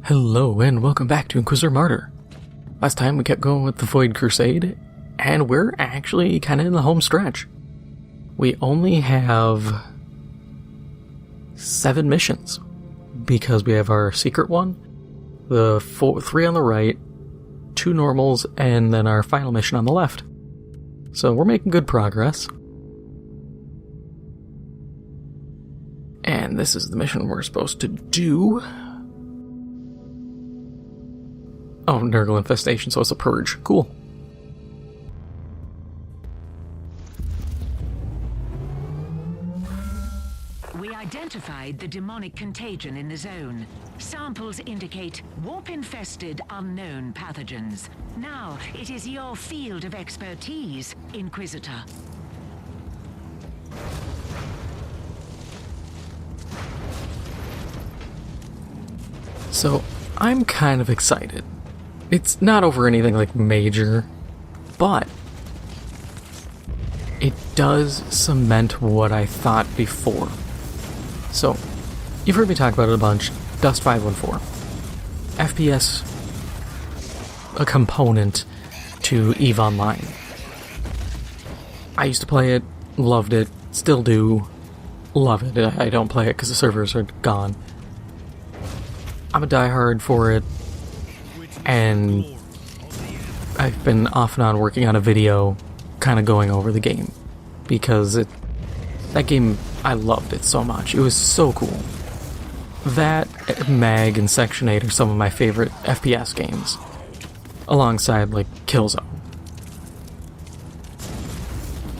Hello and welcome back to Inquisitor Martyr. Last time we kept going with the Void Crusade, and we're actually kind of in the home stretch. We only have 7 missions, because we have our secret one, the 3 on the right, 2 normals, and then our final mission on the left. So we're making good progress. And this is the mission we're supposed to do. Oh, Nurgle infestation, so it's a purge. Cool. We identified the demonic contagion in the zone. Samples indicate warp-infested unknown pathogens. Now it is your field of expertise, Inquisitor. So, I'm kind of excited. It's not over anything like major, but it does cement what I thought before. So, you've heard me talk about it a bunch. Dust 514. FPS, a component to EVE Online. I used to play it, loved it, still do, love it. I don't play it because the servers are gone. I'm a diehard for it, and I've been off and on working on a video kind of going over the game, because that game, I loved it so much. It was so cool. That, Mag, and Section 8 are some of my favorite FPS games, alongside, like, Killzone.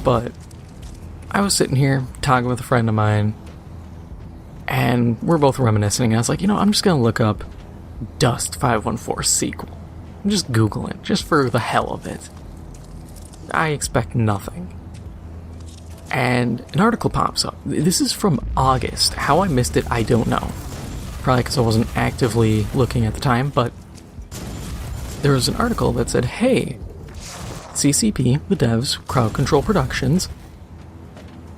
But I was sitting here talking with a friend of mine, and we're both reminiscing, and I was like, I'm just gonna look up Dust 514 sequel. I'm just Googling, just for the hell of it. I expect nothing. And an article pops up. This is from August. How I missed it, I don't know. Probably because I wasn't actively looking at the time, but there was an article that said, hey, CCP, the devs, Crowd Control Productions,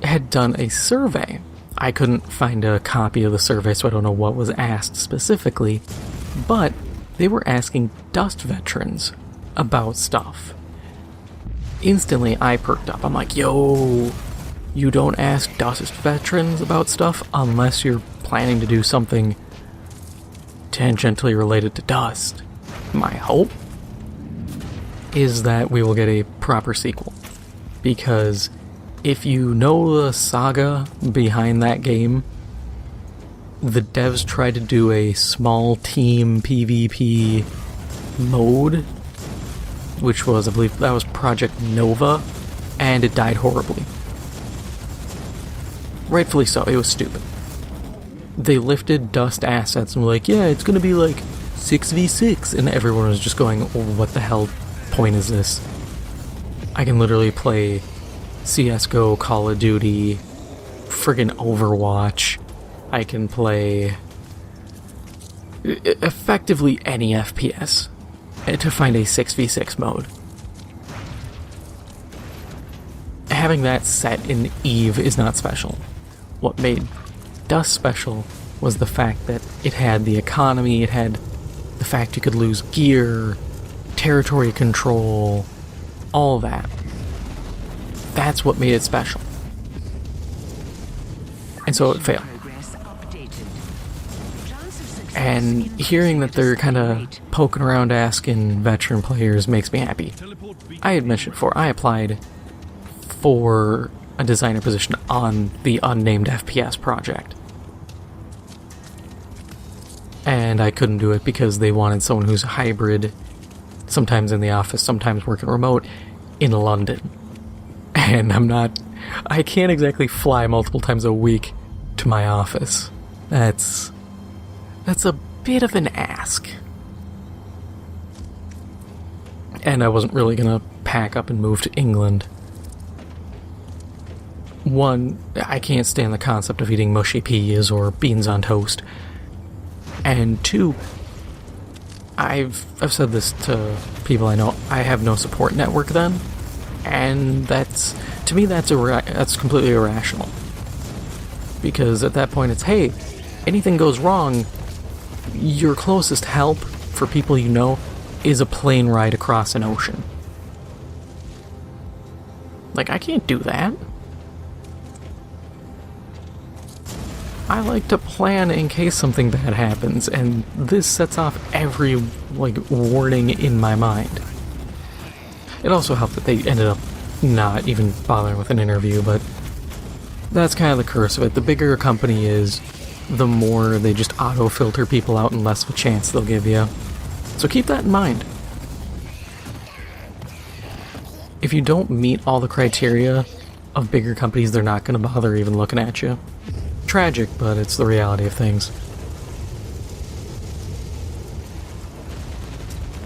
had done a survey. I couldn't find a copy of the survey, so I don't know what was asked specifically, but they were asking Dust veterans about stuff. Instantly, I perked up. I'm like, yo, you don't ask Dust veterans about stuff unless you're planning to do something tangentially related to Dust. My hope is that we will get a proper sequel, because if you know the saga behind that game, the devs tried to do a small team PvP mode, which was, I believe, that was Project Nova, and it died horribly. Rightfully so, it was stupid. They lifted Dust assets and were like, yeah, it's gonna be like 6v6, and everyone was just going, oh, what the hell point is this? I can literally play CSGO, Call of Duty, friggin' Overwatch. I can play effectively any FPS to find a 6v6 mode. Having that set in EVE is not special. What made Dust special was the fact that it had the economy, it had the fact you could lose gear, territory control, all that. That's what made it special. And so it failed. And hearing that they're kind of poking around asking veteran players makes me happy. I had mentioned before, I applied for a designer position on the unnamed FPS project. And I couldn't do it because they wanted someone who's hybrid, sometimes in the office, sometimes working remote, in London. And I can't exactly fly multiple times a week to my office. That's a bit of an ask. And I wasn't really gonna pack up and move to England. One, I can't stand the concept of eating mushy peas or beans on toast. And two, I've said this to people I know, I have no support network then. And that's, to me, that's completely irrational. Because at that point it's, hey, anything goes wrong, your closest help for people you know is a plane ride across an ocean. Like, I can't do that. I like to plan in case something bad happens, and this sets off every, like, warning in my mind. It also helped that they ended up not even bothering with an interview, but that's kind of the curse of it. The bigger a company is, the more they just auto-filter people out and less of a chance they'll give you. So keep that in mind. If you don't meet all the criteria of bigger companies, they're not going to bother even looking at you. Tragic, but it's the reality of things.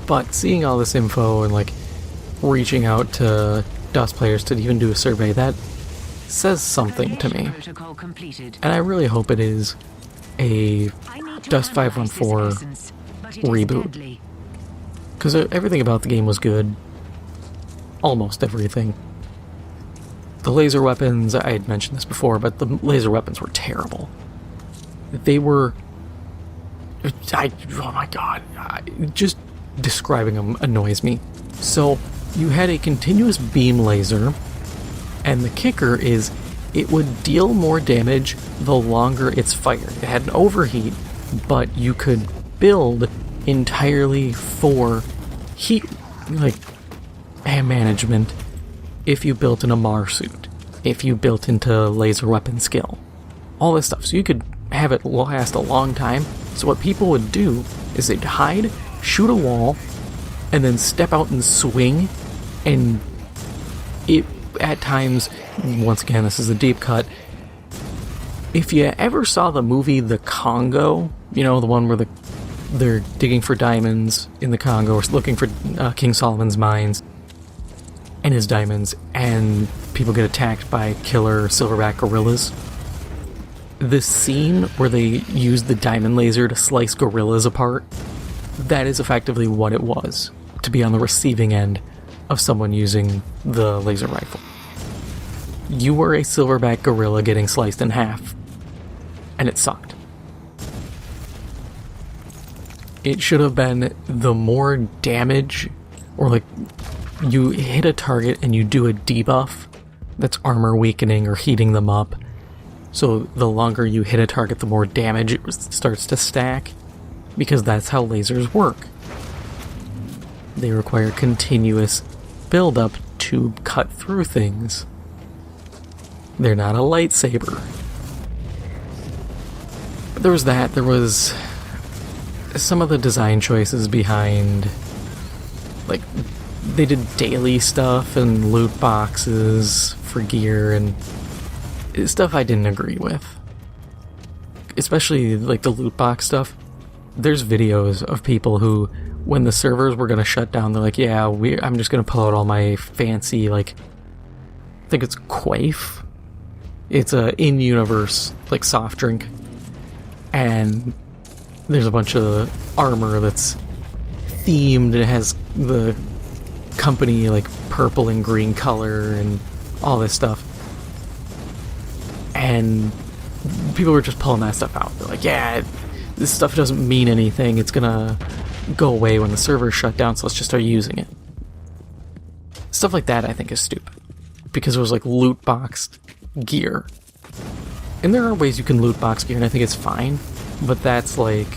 But seeing all this info and, like, reaching out to Dust players to even do a survey, that says something to me. And I really hope it is a Dust 514 reboot. Because everything about the game was good. Almost everything. The laser weapons, I had mentioned this before, but the laser weapons were terrible. They were... oh my god. Just describing them annoys me. So, you had a continuous beam laser, and the kicker is it would deal more damage the longer it's fired. It had an overheat, but you could build entirely for heat, like, management if you built an Amar suit, if you built into laser weapon skill, all this stuff. So you could have it last a long time. So what people would do is they'd hide, shoot a wall, and then step out and swing, and it, at times, once again, this is a deep cut, if you ever saw the movie The Congo, you know, the one where they're digging for diamonds in the Congo, or looking for King Solomon's mines, and his diamonds, and people get attacked by killer silverback gorillas. This scene where they use the diamond laser to slice gorillas apart, that is effectively what it was, to be on the receiving end of someone using the laser rifle. You were a silverback gorilla getting sliced in half, and it sucked. It should have been the more damage, or like, you hit a target and you do a debuff that's armor weakening or heating them up. So the longer you hit a target, the more damage it starts to stack, because that's how lasers work. They require continuous build-up to cut through things. They're not a lightsaber. But there was that. There was some of the design choices behind, like, they did daily stuff and loot boxes for gear and stuff I didn't agree with. Especially, like, the loot box stuff. There's videos of people who, when the servers were going to shut down, they're like, yeah, I'm just going to pull out all my fancy, like, I think it's Quaif. It's a in-universe, like, soft drink. And there's a bunch of armor that's themed, and it has the company, like, purple and green color and all this stuff. And people were just pulling that stuff out. They're like, yeah, this stuff doesn't mean anything. It's gonna go away when the server's shut down, so let's just start using it. Stuff like that I think is stupid, because it was like loot boxed gear. And there are ways you can loot box gear, and I think it's fine, but that's like,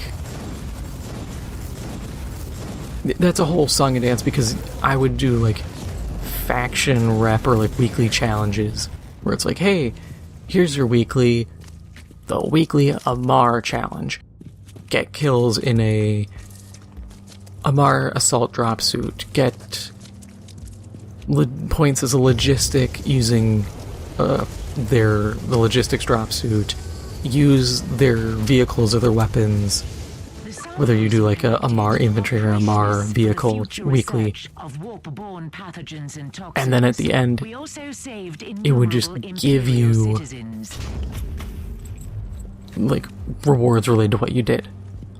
that's a whole song and dance, because I would do like faction rep or like weekly challenges where it's like, hey, here's your the weekly Amar challenge. Get kills in a Amar assault drop suit. Get points as a logistic using the logistics drop suit. Use their vehicles or their weapons. Whether you do like a Amar infantry or Amar vehicle weekly. And then at the end, it would just give you like rewards related to what you did.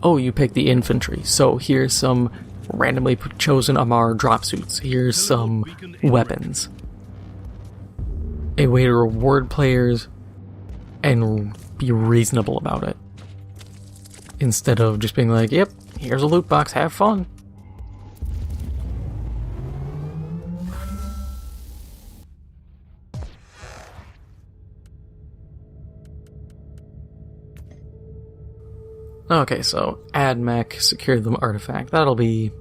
Oh, you picked the infantry, so here's some randomly chosen Amar drop suits. Here's some weapons. A way to reward players and be reasonable about it. instead of just being like, yep, here's a loot box, have fun. Okay, so add mech, secure the artifact. That'll be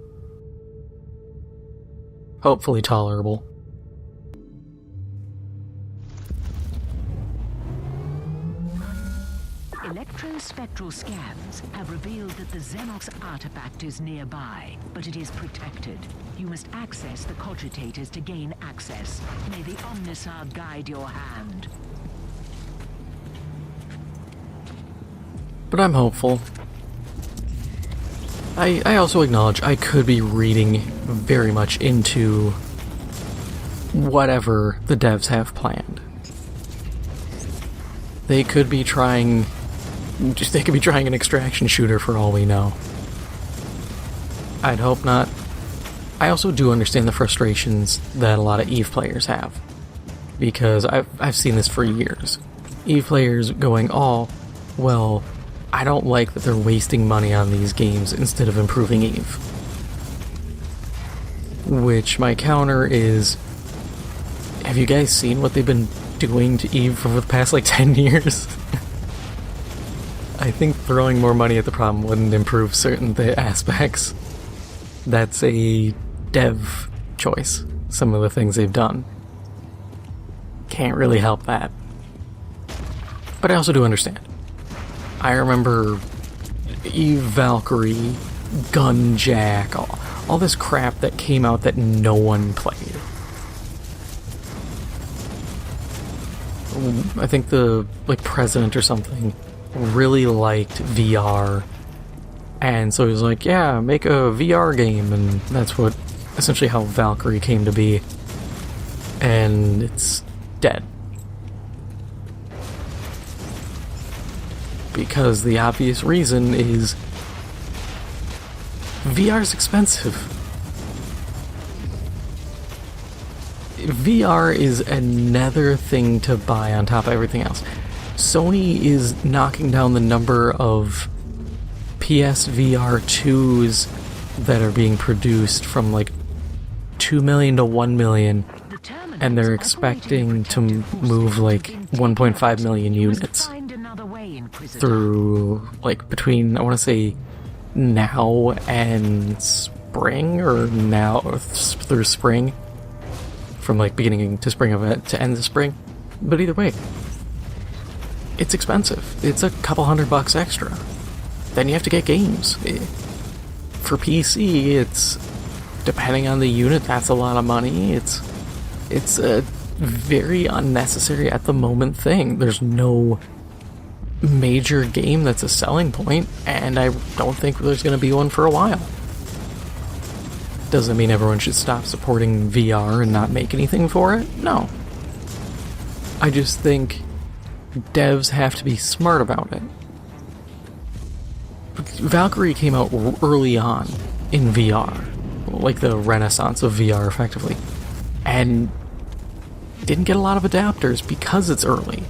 hopefully tolerable. Electrospectral scans have revealed that the Xenox artifact is nearby, but it is protected. You must access the cogitators to gain access. May the Omnisar guide your hand. But I'm hopeful. I also acknowledge I could be reading very much into whatever the devs have planned. They could be trying an extraction shooter for all we know. I'd hope not. I also do understand the frustrations that a lot of EVE players have, because I've seen this for years. EVE players going, oh, well, I don't like that they're wasting money on these games instead of improving EVE. Which my counter is, have you guys seen what they've been doing to EVE for the past like 10 years? I think throwing more money at the problem wouldn't improve certain aspects. That's a dev choice, some of the things they've done. Can't really help that. But I also do understand. I remember Eve Valkyrie, Gunjack, all this crap that came out that no one played. I think the president or something really liked VR, and so he was like, yeah, make a VR game, and that's what essentially how Valkyrie came to be. And it's dead. Because the obvious reason is VR is expensive. VR is another thing to buy on top of everything else. Sony is knocking down the number of PSVR 2s that are being produced from like 2 million to 1 million, and they're expecting to move like 1.5 million units through, like, between, I want to say, now and spring, or now through spring, from like beginning to spring of it to end of spring. But either way, it's expensive. It's a couple $100 extra. Then you have to get games. For PC, it's, depending on the unit, that's a lot of money. It's a very unnecessary at the moment thing. There's no major game that's a selling point, and I don't think there's going to be one for a while. Doesn't mean everyone should stop supporting VR and not make anything for it. No. I just think devs have to be smart about it. Valkyrie came out early on in VR, like the renaissance of VR effectively, and didn't get a lot of adapters because it's early.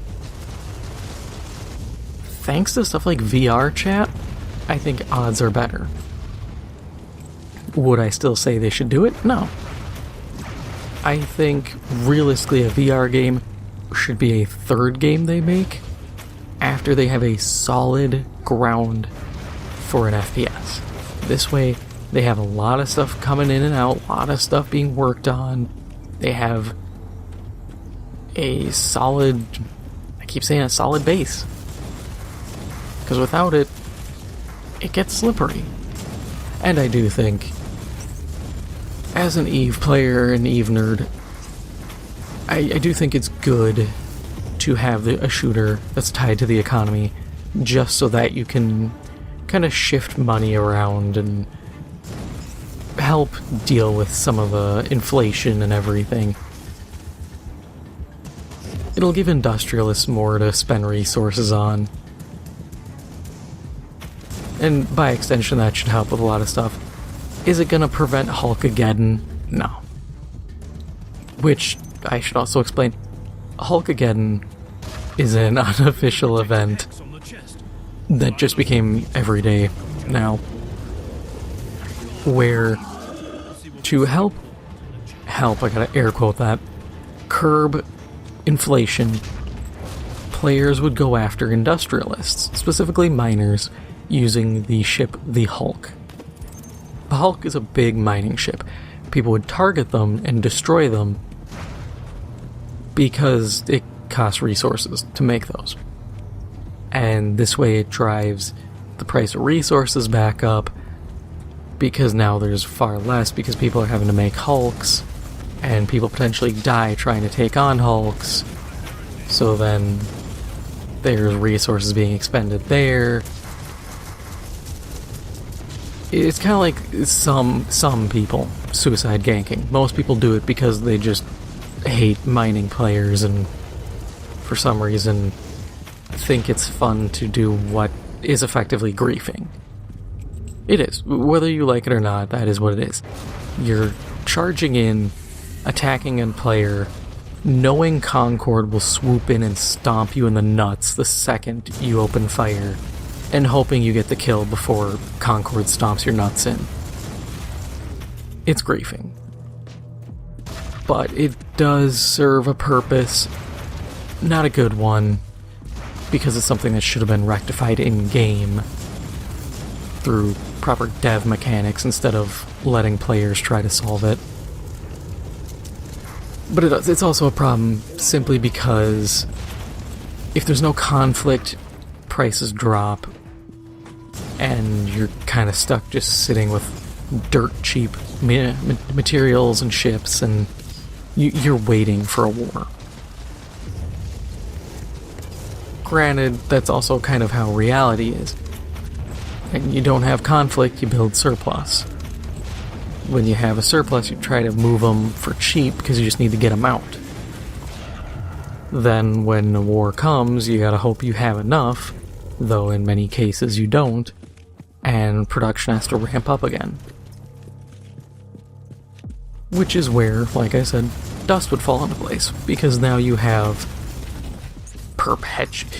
Thanks to stuff like VR chat, I think odds are better. Would I still say they should do it? No. I think, realistically, a VR game should be a third game they make after they have a solid ground for an FPS. This way, they have a lot of stuff coming in and out, a lot of stuff being worked on. They have a solid, I keep saying a solid base. Because without it, it gets slippery. And I do think, as an EVE player and EVE nerd, I do think it's good to have a shooter that's tied to the economy, just so that you can kind of shift money around and help deal with some of the inflation and everything. It'll give industrialists more to spend resources on. And by extension, that should help with a lot of stuff. Is it going to prevent Hulkageddon? No. Which, I should also explain, Hulkageddon is an unofficial event that just became everyday now, where to help, I gotta air quote that, curb inflation, players would go after industrialists, specifically miners, using the ship the Hulk. The Hulk is a big mining ship. People would target them and destroy them because it costs resources to make those. And this way it drives the price of resources back up, because now there's far less, because people are having to make Hulks, and people potentially die trying to take on Hulks, so then there's resources being expended there. It's kind of like some people suicide ganking. Most people do it because they just hate mining players and for some reason think it's fun to do what is effectively griefing. It is. Whether you like it or not, that is what it is. You're charging in, attacking a player, knowing Concord will swoop in and stomp you in the nuts the second you open fire, and hoping you get the kill before Concord stomps your nuts in. It's griefing. But it does serve a purpose. Not a good one, because it's something that should have been rectified in-game through proper dev mechanics instead of letting players try to solve it. But it's also a problem simply because if there's no conflict, prices drop, and you're kind of stuck just sitting with dirt cheap materials and ships, and you're waiting for a war. Granted, that's also kind of how reality is. And you don't have conflict, you build surplus. When you have a surplus, you try to move them for cheap because you just need to get them out. Then when the war comes, you gotta hope you have enough, though in many cases you don't, and production has to ramp up again. Which is where, like I said, Dust would fall into place, because now you have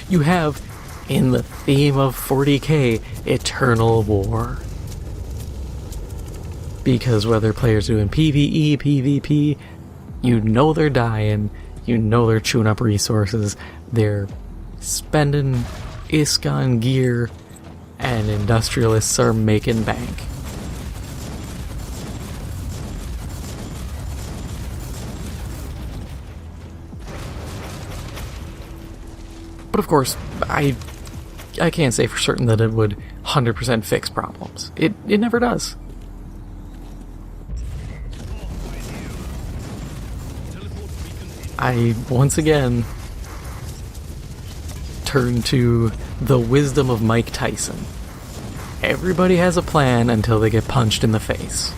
you have, in the theme of 40K, eternal war. Because whether players are doing PvE, PvP, you know they're dying, you know they're chewing up resources, they're spending ISKCON gear, and industrialists are making bank. But of course, I can't say for certain that it would 100% fix problems. It never does. I, once again, turn to the wisdom of Mike Tyson. Everybody has a plan until they get punched in the face.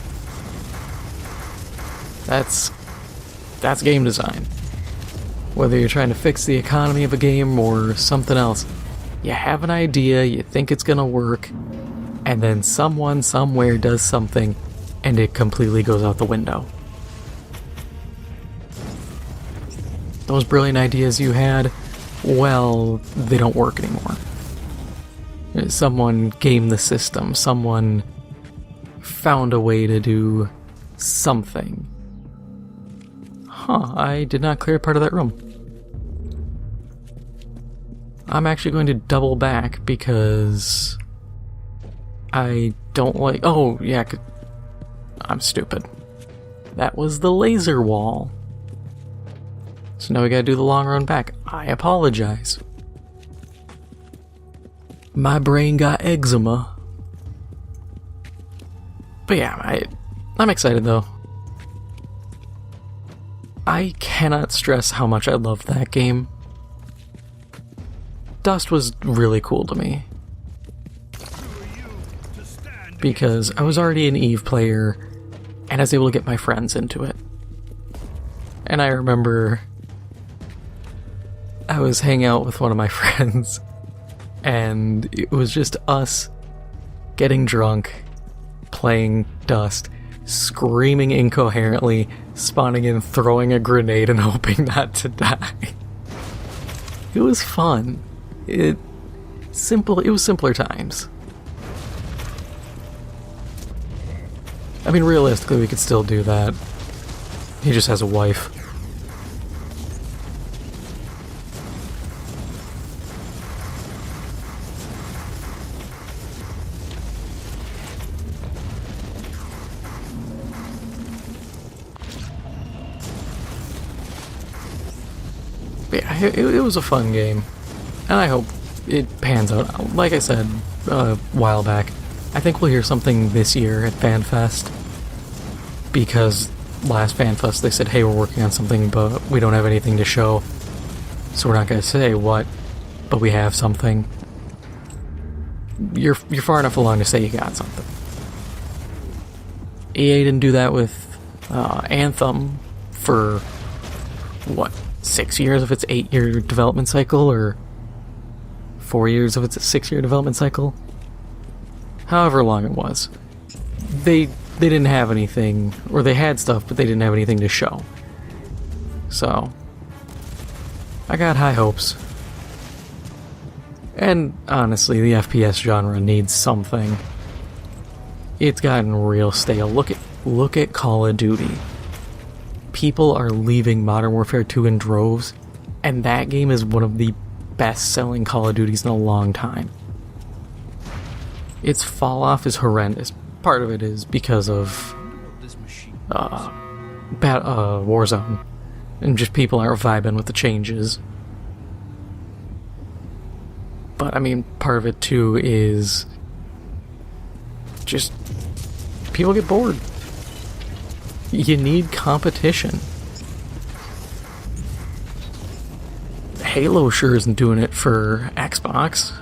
That's game design. Whether you're trying to fix the economy of a game or something else, you have an idea, you think it's gonna work, and then someone somewhere does something, and it completely goes out the window. Those brilliant ideas you had, well, they don't work anymore. Someone gamed the system, someone found a way to do something. Huh, I did not clear part of that room. I'm actually going to double back because I don't like... Oh, yeah, I'm stupid. That was the laser wall. So now we gotta do the long run back. I apologize. My brain got eczema. But yeah, I'm excited though. I cannot stress how much I loved that game. Dust was really cool to me. Because I was already an EVE player, and I was able to get my friends into it. And I remember I was hanging out with one of my friends, and it was just us getting drunk, playing Dust, screaming incoherently, spawning in, throwing a grenade, and hoping not to die. It was fun. Simple. It was simpler times. I mean, realistically, we could still do that. He just has a wife. Yeah, it was a fun game, and I hope it pans out. Like I said a while back, I think we'll hear something this year at FanFest, because last FanFest they said, hey, we're working on something, but we don't have anything to show, so we're not going to say what, but we have something. You're far enough along to say you got something. EA didn't do that with Anthem for, what, 6 years of its 8-year development cycle, or 4 years of its 6-year development cycle? However long it was. They didn't have anything, or they had stuff, but they didn't have anything to show. So, I got high hopes. And honestly, the FPS genre needs something. It's gotten real stale. Look at Call of Duty. People are leaving Modern Warfare 2 in droves, and that game is one of the best-selling Call of Duties in a long time. Its fall-off is horrendous. Part of it is because of Warzone, and just people aren't vibing with the changes. But, I mean, part of it, too, is just people get bored. You need competition. Halo sure isn't doing it for Xbox.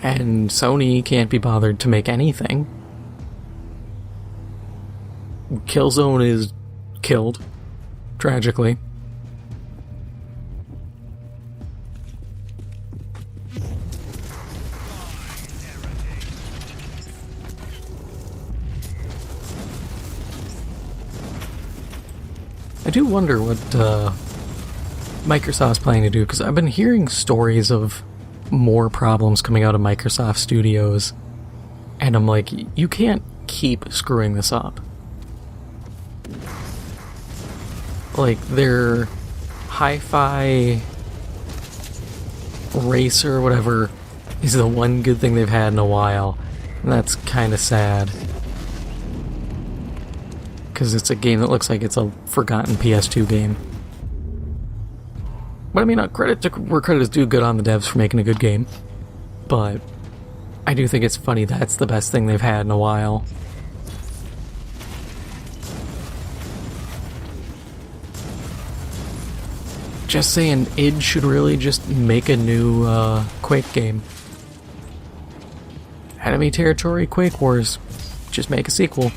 And Sony can't be bothered to make anything. Killzone is killed, tragically. I do wonder what Microsoft's planning to do, because I've been hearing stories of more problems coming out of Microsoft Studios, and I'm like, you can't keep screwing this up. Like, their Hi-Fi Racer, whatever, is the one good thing they've had in a while, and that's kind of sad. Because it's a game that looks like it's a forgotten PS2 game. But I mean, credit to where credit is due, good on the devs for making a good game. But I do think it's funny that's the best thing they've had in a while. Just saying, id should really just make a new Quake game. Enemy Territory Quake Wars. Just make a sequel.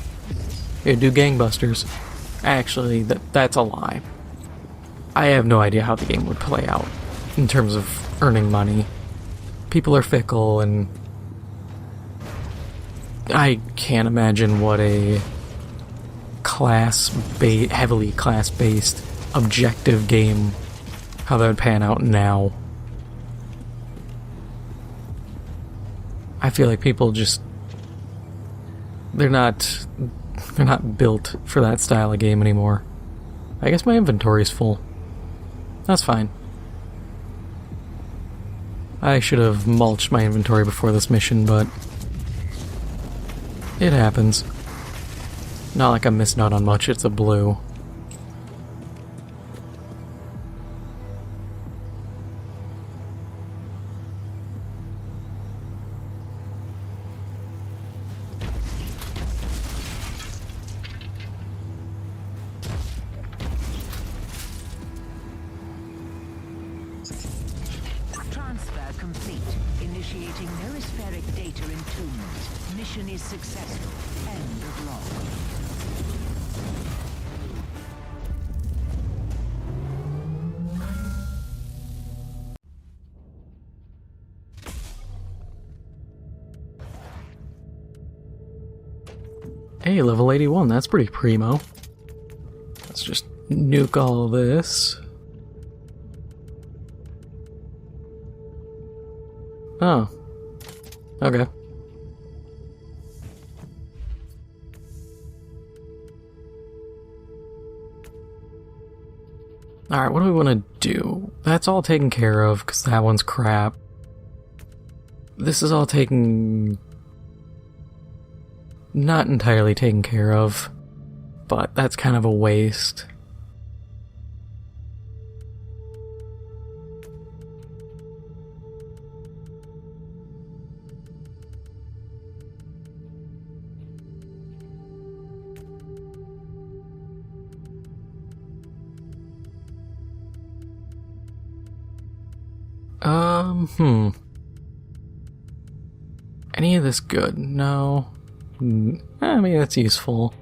It'd do gangbusters. Actually, that's a lie. I have no idea how the game would play out in terms of earning money. People are fickle, and I can't imagine what a heavily class-based, objective game, how that would pan out now. I feel like people just... They're not built for that style of game anymore. I guess my inventory's full. That's fine. I should have mulched my inventory before this mission, but it happens. Not like I'm missing out on much, it's a blue. Transfer complete. Initiating noospheric data entombment. Mission is successful. End of log. Hey, level 81, that's pretty primo. Let's just nuke all of this. Oh. Okay. Alright, what do we want to do? That's all taken care of, because that one's crap. This is all taken... not entirely taken care of, but that's kind of a waste. Any of this good? No. I mean, that's useful.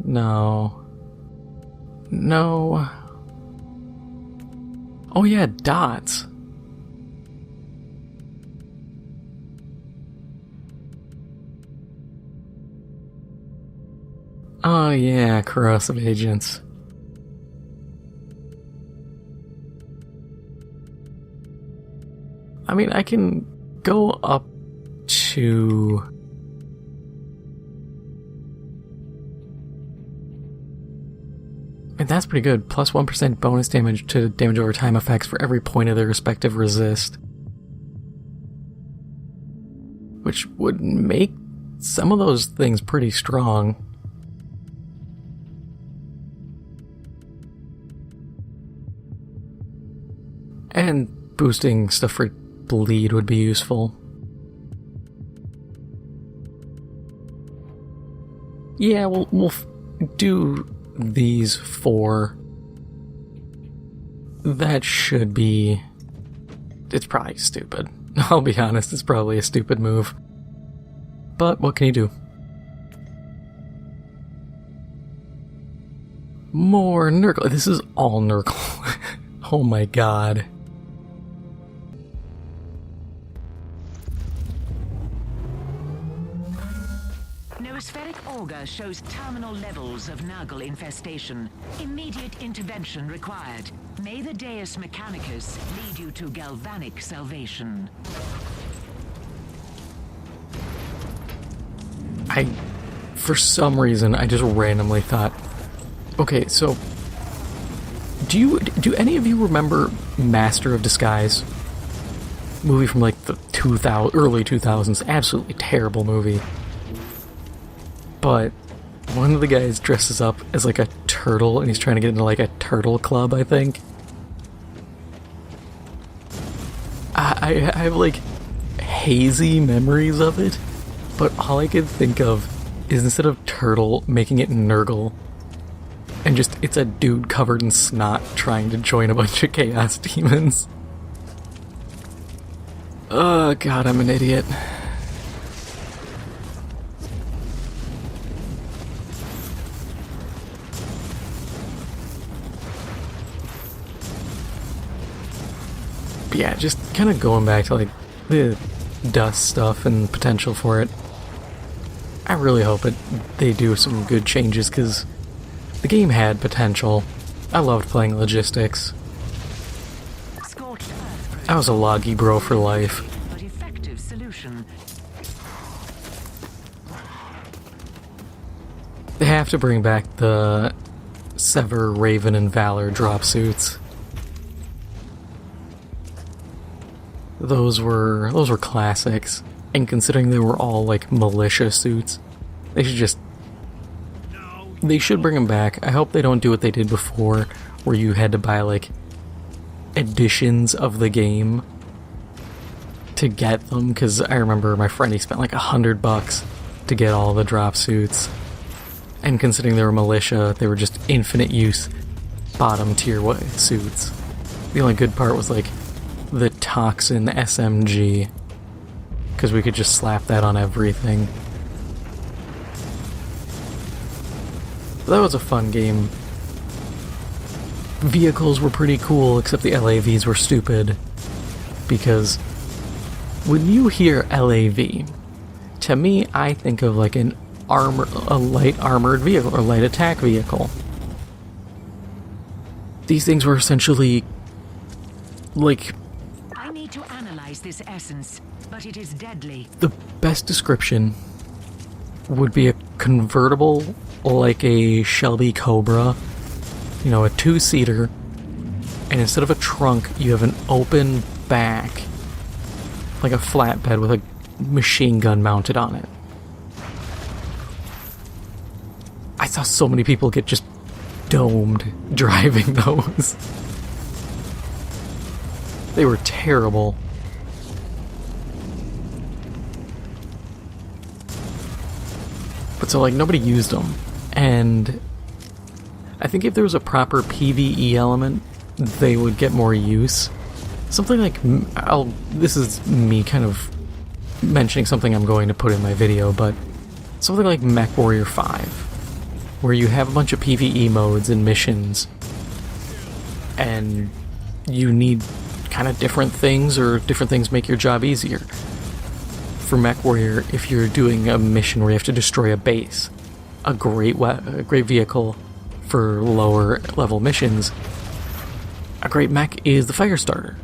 No. No. Oh yeah, dots. Oh yeah, corrosive agents. I mean, I can go up to... and that's pretty good. Plus 1% bonus damage to damage over time effects for every point of their respective resist. Which would make some of those things pretty strong. And boosting stuff for bleed would be useful. Yeah, we'll do these 4. That should be... it's probably stupid. I'll be honest, it's probably a stupid move. But what can you do? More Nurgle. This is all Nurgle. Oh my god. Noospheric auger shows terminal levels of Nurgle infestation. Immediate intervention required. May the Deus Mechanicus lead you to galvanic salvation. For some reason, I just randomly thought, okay, so do any of you remember Master of Disguise? Movie from like the early 2000s, absolutely terrible movie. But one of the guys dresses up as like a turtle, and he's trying to get into like a turtle club, I think. I have like hazy memories of it, but all I could think of is instead of turtle, making it Nurgle. And just, it's a dude covered in snot trying to join a bunch of chaos demons. Oh god, I'm an idiot. But yeah, just kind of going back to like the dust stuff and potential for it. I really hope they do some good changes, because the game had potential. I loved playing logistics. I was a loggy bro for life. But effective solution. They have to bring back the Sever, Raven, and Valor drop suits. Those were classics, and considering they were all like militia suits, they should bring them back. I hope they don't do what they did before, where you had to buy like editions of the game to get them, because I remember my friend, he spent like $100 to get all the drop suits, and considering they were militia, they were just infinite use bottom tier suits. The only good part was like the Toxin SMG, because we could just slap that on everything. But that was a fun game. Vehicles were pretty cool, except the LAVs were stupid, because when you hear LAV, to me I think of like a light armored vehicle or light attack vehicle. These things were essentially like neutralize this essence, but it is deadly. The best description would be a convertible like a Shelby Cobra, you know, a two-seater, and instead of a trunk, you have an open back, like a flatbed with a machine gun mounted on it. I saw so many people get just domed driving those. They were terrible. But so, like, nobody used them. And I think if there was a proper PvE element, they would get more use. Something like, this is me kind of mentioning something I'm going to put in my video, but something like MechWarrior 5, where you have a bunch of PvE modes and missions, and you need kind of different things, or different things make your job easier. For MechWarrior, if you're doing a mission where you have to destroy a base, a great vehicle for lower level missions, a great mech is the Firestarter,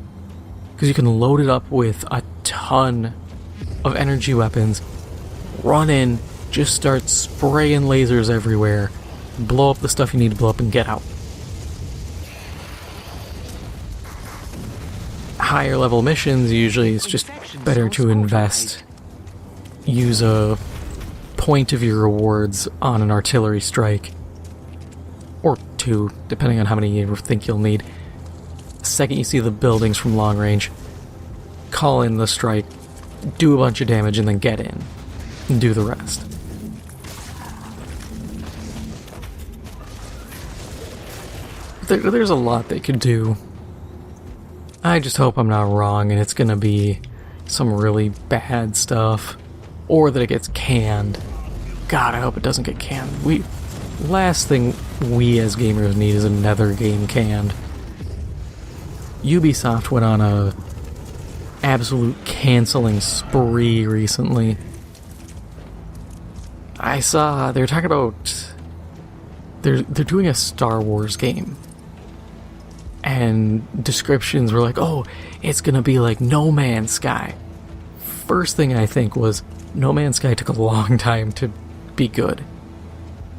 because you can load it up with a ton of energy weapons, run in, just start spraying lasers everywhere, blow up the stuff you need to blow up, and get out. Higher level missions, usually it's just better to invest, use a point of your rewards on an artillery strike, or two, depending on how many you think you'll need. The second you see the buildings from long range, call in the strike, do a bunch of damage, and then get in, and do the rest. There's a lot they could do. I just hope I'm not wrong and it's gonna be some really bad stuff, or that it gets canned. God, I hope it doesn't get canned. Last thing we as gamers need is another game canned. Ubisoft went on a absolute canceling spree recently. I saw they were talking about they're doing a Star Wars game, and descriptions were like, oh, it's gonna be like No Man's Sky. First thing I think was, No Man's Sky took a long time to be good.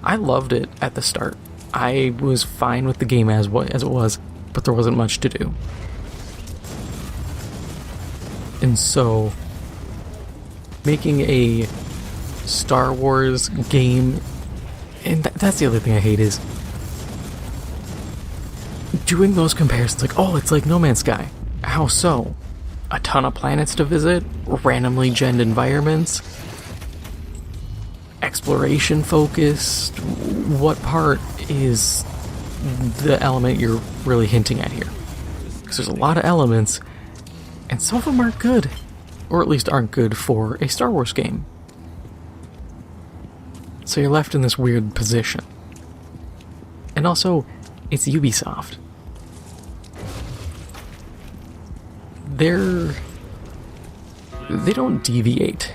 I loved it at the start. I was fine with the game as it was, but there wasn't much to do. And so, making a Star Wars game, and that's the other thing I hate, is doing those comparisons, like, oh, it's like No Man's Sky. How so? A ton of planets to visit, randomly genned environments, exploration focused. What part is the element you're really hinting at here? Because there's a lot of elements, and some of them aren't good, or at least aren't good for a Star Wars game. So you're left in this weird position. And also, it's Ubisoft. They don't deviate.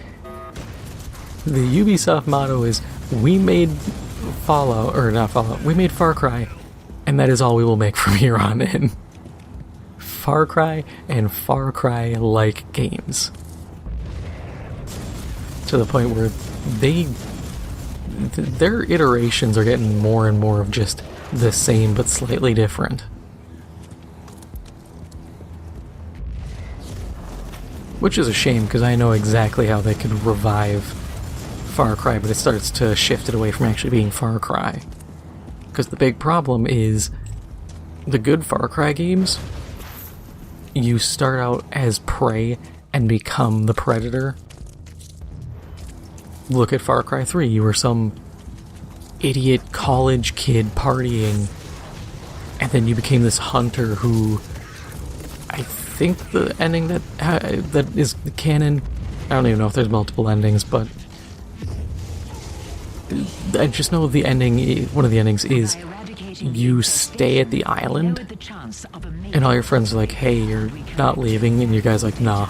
The Ubisoft motto is, we made we made Far Cry, and that is all we will make from here on in. Far Cry and Far Cry-like games. To the point where their iterations are getting more and more of just the same but slightly different. Which is a shame, because I know exactly how they could revive Far Cry, but it starts to shift it away from actually being Far Cry. Because the big problem is, the good Far Cry games, you start out as prey and become the predator. Look at Far Cry 3, you were some idiot college kid partying, and then you became this hunter who, I think the ending that is the canon, I don't even know if there's multiple endings, but I just know the ending, one of the endings is you stay at the island, and all your friends are like, hey, you're not leaving, and your guy's like, nah.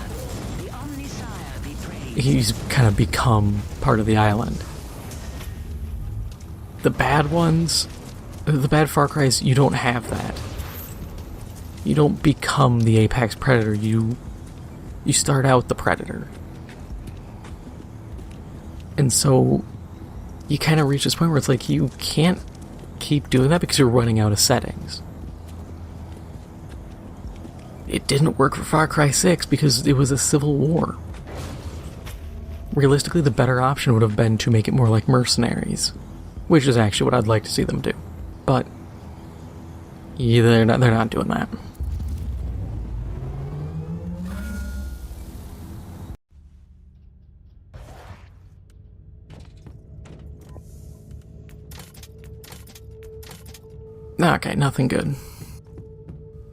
He's kind of become part of the island. The bad ones, the bad Far Cries, you don't have that. You don't become the apex predator, you You start out the Predator. And so you kind of reach this point where it's like you can't keep doing that because you're running out of settings. It didn't work for Far Cry 6 because it was a civil war. Realistically, the better option would have been to make it more like Mercenaries, which is actually what I'd like to see them do. But yeah, they're not doing that. Okay, nothing good.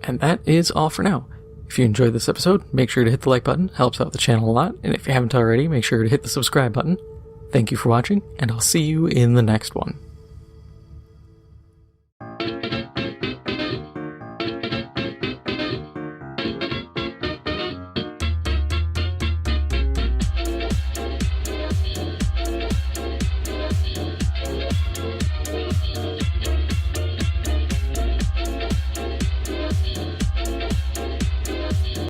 And that is all for now. If you enjoyed this episode, make sure to hit the like button, helps out the channel a lot, and if you haven't already, make sure to hit the subscribe button. Thank you for watching, and I'll see you in the next one.